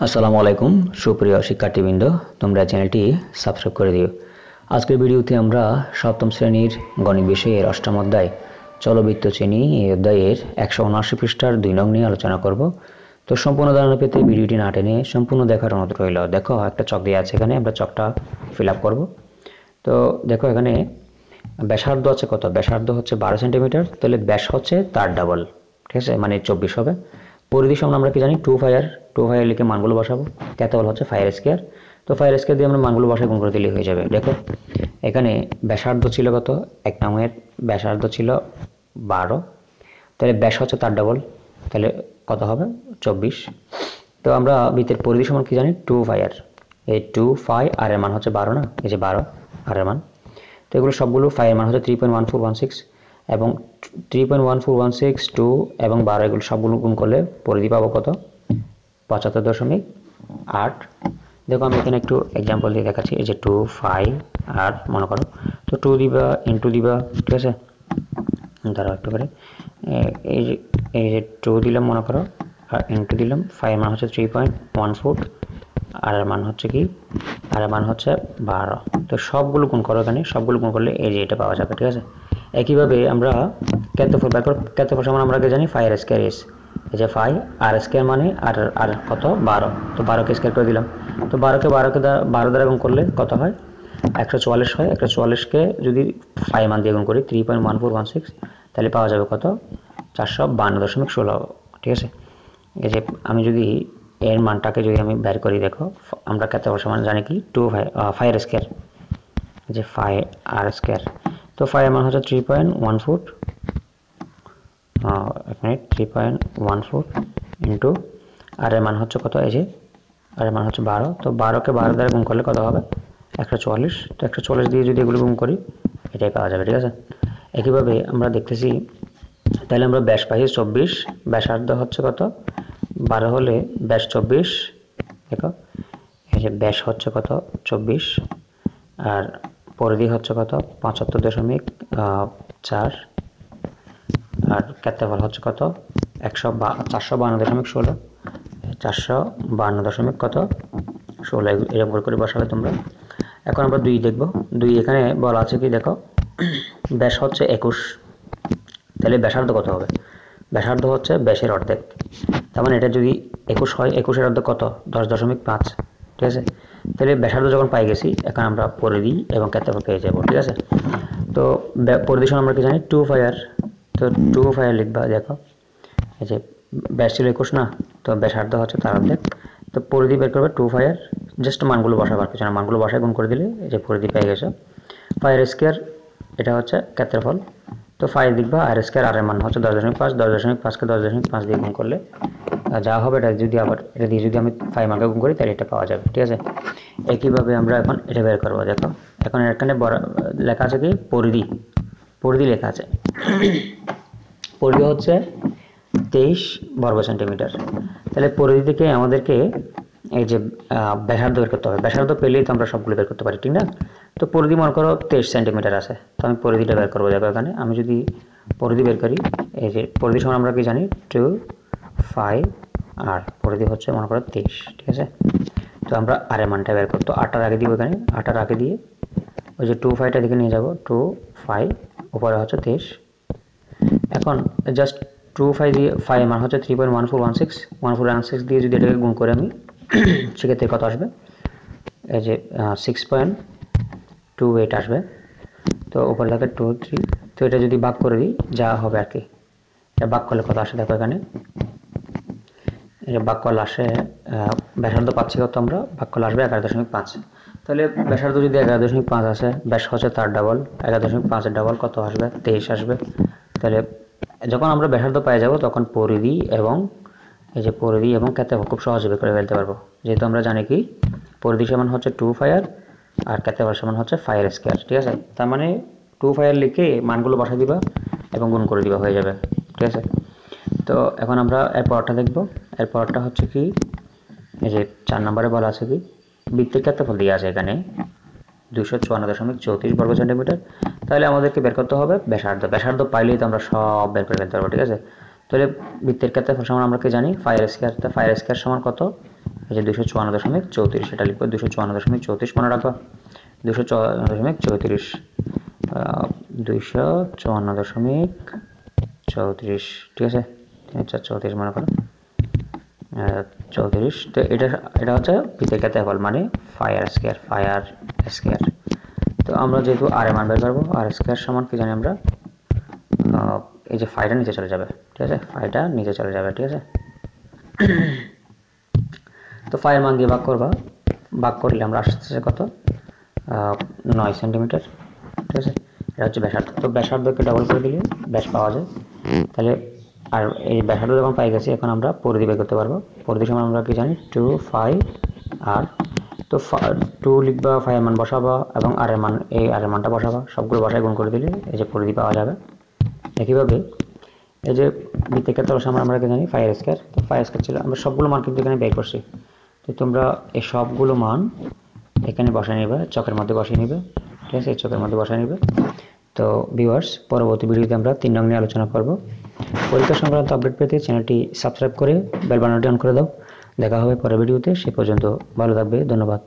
আসসালামু আলাইকুম সুপ্রিয় শিক্ষার্থীবৃন্দ, তোমরা চ্যানেলটি সাবস্ক্রাইব করে দিও। আজকের ভিডিওতে আমরা সপ্তম শ্রেণীর গণিত বিষয়ের অষ্টম অধ্যায় চলবৃত্ত শ্রেণী এই অধ্যায়ের 179 পৃষ্ঠার 2 নং নিয়ে আলোচনা করব। তো সম্পূর্ণ ধারণা পেতে ভিডিওটি না টেনে সম্পূর্ণ দেখার অনুরোধ রইল। দেখো একটা চক দেওয়া আছে, এখানে আমরা চকটা ফিল আপ করবো। তো দেখো এখানে ব্যাসার্ধ আছে কত, ব্যাসার্ধ হচ্ছে 12 সেন্টিমিটার, তাহলে ব্যাস হচ্ছে তার ডাবল, ঠিক আছে, মানে 24 হবে। পরিধি সমান আমরা কি জানি 2 লিখে মানগুলো বসাবো। ক্যাথেবল হচ্ছে 5 স্কয়ার, তো 5 স্কয়ার দিয়ে আমরা মানগুলো বসাই গুণ করে দিলে হয়ে যাবে। দেখো এখানে ব্যাসার্ধ ছিল কত, এক নামের ব্যাসার্ধ ছিল 12, তাহলে ব্যাস হচ্ছে তার ডাবল, তাহলে কত হবে 24। তো আমরা বৃত্তের পরিধি সমান কি জানি 2 এই 2 আর এর মান হচ্ছে 12 না, এই যে 12 আর এর মান। তো এগুলো সবগুলো 5 এর মান হচ্ছে 3.1416 এবং 3.1416 2 এবং 12 এগুলো সবগুলো গুণ করলে পরিধি পাবো কত 75.8। দেখো আমি এখানে একটু এক্সাম্পল দিয়ে দেখাচ্ছি। এই যে 2 5 আর মনে করো তো 2 দিবা ইনটু দিবা, ঠিক আছে, দাঁড়াও একটু করে, এই যে 2 দিলাম মনে করো আর ইনটু দিলাম, 5 মান হচ্ছে 3.14 আর এর মান হচ্ছে কি, আর এর মান হচ্ছে 12। তো সবগুলো গুণ করো, এখানে সবগুলো গুণ করলে এই যে এটা পাওয়া যাবে, ঠিক আছে। একইভাবে আমরা ক্ষেত্রফল বের করব। ক্ষেত্রফল সমান আমরা জানি 5 স্কয়ার এস, এই যে 5 আর স্কয়ার মানে আর কত 12, তো 12 কে স্কয়ার করে দিলাম। তো 12 দ্বারা গুণ করলে কত হয় 144 হয়। 144 কে যদি 5 মান দিয়ে গুণ করি 3.1416, তাহলে পাওয়া যাবে কত 452.16, ঠিক আছে। এই যে আমি যদি এর মানটাকে যদি আমি বের করি, দেখো আমরা ক্ষেত্রফল সমান জানি কি 5 স্কয়ার, যে 5 আর স্কয়ার, তো 5 এর মান হচ্ছে 3.14 3.14 ইনটু আর এর মান হচ্ছে কত, এই যে আর এর মান হচ্ছে 12, তো 12 কে 12 দ্বারা গুণ করলে কত হবে 144, তো 144 দিয়ে যদি এগুলো গুণ করি এটাই পাওয়া যাবে, ঠিক আছে। একইভাবে আমরা দেখতেছি, তাহলে আমরা ব্যাস পাই 24, ব্যাসার্ধ হচ্ছে কত 12 হলে ব্যাস 24, দেখো এই যে ব্যাস হচ্ছে কত 24 আর পরিধি হচ্ছে কত 75.4 আর ক্ষেত্রফল হচ্ছে কত 452.16 কত 16, এরকম করে বসাবে তোমরা। এখন আমরা 2 দেখব। 2 এখানে বলা আছে কি, দেখো ব্যাস হচ্ছে 21, তাহলে ব্যাসার্ধ কত হবে, ব্যাসার্ধ হচ্ছে ব্যাসের অর্ধেক, তার মানে এটা যদি 21 হয় 21 এর অর্ধেক কত 10.5, ঠিক আছে। তাহলে ব্যাসার্ধ যখন পাই গেছি, এখন আমরা পরিধি এবং ক্ষেত্রফল পেয়ে যাব, ঠিক আছে। তো পরিধি সমান আমরা কি জানি 2 তো 2 লিখবা। দেখো এই যে ব্যাস ছিল 21 না, তো ব্যাসার্ধ হচ্ছে তার অর্ধেক, তো পরিধি বের করবে 2 জাস্ট মানগুলো বসাবার কিছু না, মানগুলো বসায় গুণ করে দিলে এই যে পরিধি পেয়ে গেছে 5 স্কয়ার, এটা হচ্ছে ক্ষেত্রফল। তো 5 লিখবা আর স্কয়ার আর এর মান হচ্ছে 10.5, 10.5 কে 10.5 দিয়ে গুণ করলে যা হবে, এটা যদি আবার এটা দিয়ে যদি আমি 5 মানকে গুণ করি তাহলে এটা পাওয়া যাবে, ঠিক আছে। একইভাবে আমরা এখন এটা বের করবো। দেখো এখন এখানে লেখা আছে কি পরিধি লেখা আছে পরিধি হচ্ছে 23 বর্গ সেন্টিমিটার, তাহলে পরিধি থেকে আমাদেরকে এই যে ব্যাসার্ধ বের করতে হবে। ব্যাসার্ধ পেলেই তো আমরা সবগুলো বের করতে পারি, ঠিক না। তো পরিধি মনে করো 23 সেন্টিমিটার আছে, তো আমি পরিধিটা বের করবো। দেখো এখানে আমি যদি পরিধি বের করি, এই যে পরিধি সমান আমরা কি জানি 2 5 আর পরিধি হচ্ছে মনে করো 23, ঠিক আছে। তো আমরা আর এর মানটা বের করব, তো 8টার আগে দিব, এখানে 8টার আগে দিয়ে ওই যে 2 দিকে নিয়ে যাব, 2 5 উপরে হচ্ছে 23। এখন জাস্ট 2 দিয়ে 5 মান হচ্ছে 3.1416 দিয়ে যদি এটাকে গুণ করে আমি সেক্ষেত্রে কত আসবে, এই যে 6.28 আসবে। তো উপরে থাকে 2 3, তো এটা যদি ভাগ করে দিই যা হবে আর কি, এটা ভাগ করলে কত আসে, দেখো এখানে এটা ভাগ করলে আসে ব্যাসার্ধ পাচ্ছি কত, আমরা ভাগ করলে আসবে 11.5, তাহলে ব্যাসার্ধ যদি 11.5 আসে, ব্যাস হচ্ছে তার ডাবল, 11.5 এর ডাবল কত আসবে 23 আসবে। তাহলে যখন আমরা ব্যাসার্ধ পেয়ে যাব তখন পরিধি এবং এই যে পরিধি এবং ক্ষেত্রফল খুব সহজে বের করে ফেলতে পারবো, যেহেতু আমরা জানি কি পরিধি সমান হচ্ছে 2 আর ক্ষেত্রফল সমান হচ্ছে 5 স্কয়ার, ঠিক আছে। তার মানে 2 লিখে মানগুলো বসাই দিবা এবং গুণ করে দিবা, হয়ে যাবে, ঠিক আছে। তো এখন আমরা এর পরটা দেখব। এর পরটা হচ্ছে কি, এই যে 4 নম্বরে বলা আছে কি বৃত্তের ক্ষেত্রফল দেওয়া আছে এখানে 254.34 বর্গ সেন্টিমিটার, তাহলে আমাদেরকে বের করতে হবে ব্যাসার্ধ পাইলেই তো আমরা সব বের করে ফেলতে পারবো, ঠিক আছে। তাহলে বৃত্তের ক্ষেত্রফল সমান আমরা কি জানি 5 স্কয়ার, তো 5 স্কয়ার সমান কত, এই যে 254.34 এটা লিখবো 254.34 মনে রাখবা 254.34 254.34 ঠিক আছে 34 মনে করো 34 তো এটা হচ্ছে পিতাকাতেফল মানে ফায়ার স্কয়ার তো আমরা যেহেতু আর এর মান বের করব আর স্কয়ার সমান কি জানি আমরা এই যে ফাইটা নিচে চলে যাবে ঠিক আছে ফাইটা নিচে চলে যাবে ঠিক আছে তো ফাইয়ের মান দিয়ে ভাগ করলে আমরা আসছে কত 9 সেন্টিমিটার ঠিক আছে এটা হচ্ছে ব্যাসার্ধ তো ব্যাসার্ধকে ডাবল করে দিলে ব্যাস পাওয়া যায় তাহলে আর এই ব্যাসার্ধ যখন পাই গেছি এখন আমরা পরিধি বের করতে পারবো পরিধি সমান আমরা কি জানি 2 আর তো 2 লিখবা 5 এর মান বসাবা এবং আর এর মান এই আর এর মানটা বসাবা সবগুলো বসায় গুণ করে দিলে এই যে পরিধি পাওয়া যাবে একইভাবে এই যে বৃত্তাকার সমান আমরা কি জানি 5 স্কয়ার তো 5 স্কয়ার ছিল আমরা সবগুলো মান কিন্তু এখানে বের করছি তো তোমরা এই সবগুলো মান এখানে বসায় নেবে চকের মধ্যে বসিয়ে নেবে ঠিক আছে চকের মধ্যে বসায় নেবে তো ভিউয়ার্স পরবর্তী ভিডিওতে আমরা 3 নং নিয়ে আলোচনা করব পরীক্ষা সংক্রান্ত আপডেট পেতে চ্যানেলটি সাবস্ক্রাইব করে বেল বাটনটি অন করে দাও দেখা হবে পরের ভিডিওতে সে পর্যন্ত ভালো থাকবে ধন্যবাদ